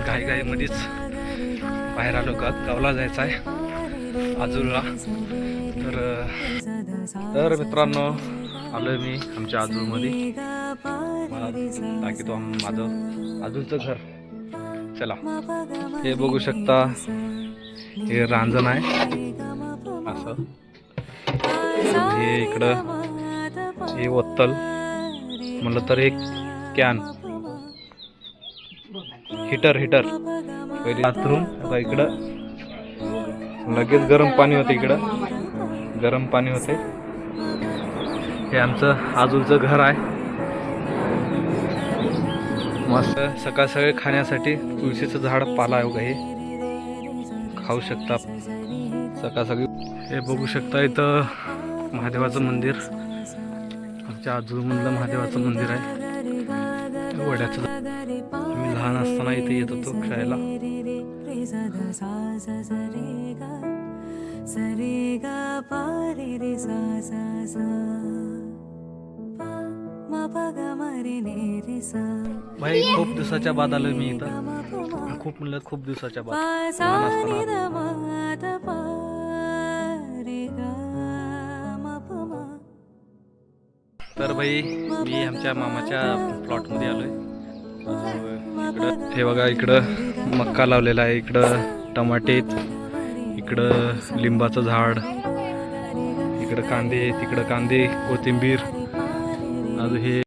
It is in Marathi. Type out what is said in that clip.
घाईघाईमध्येच बाहेर आलो. गावला जायचं आहे आजूला. तर मित्रांनो आलोय मी आमच्या आजूळमध्ये. दाखवतो माझं आजूचं घर. चला, हे बघू शकता, हे रांजण आहे असं. हे इकडं हे वत्तल म्हणलं तर एक कॅन हीटर पहिले बाथरूम. आता इकडं लगेच गरम पाणी होते, इकडं गरम पाणी होते. हे आमचं आजूचं घर आहे. मस्त सकाळ सकाळी खाण्यासाठी तुळशीचं झाड पाला आहे. हे खाऊ शकता सकाळ सकाळी. हे बघू शकता, इथं महादेवाचं मंदिर, आमच्या आजूमधलं महादेवाचं मंदिर आहे. वड्याचं. मी लहान असताना इथे येत होतो खेळायला. भाई खूप दिवसाच्या बाद आलोय मी इथं. खूप म्हणलं खूप दिवसाच्या बाद. तर भाई मी आमच्या मामाच्या प्लॉटमध्ये आलोय. इकडं हे बघा, इकडं मक्का लावलेला आहे, इकडं टमाटे, इकडं लिंबाचं झाड, इकडं कांदे, तिकडं कांदे, कोथिंबीर, अजून हे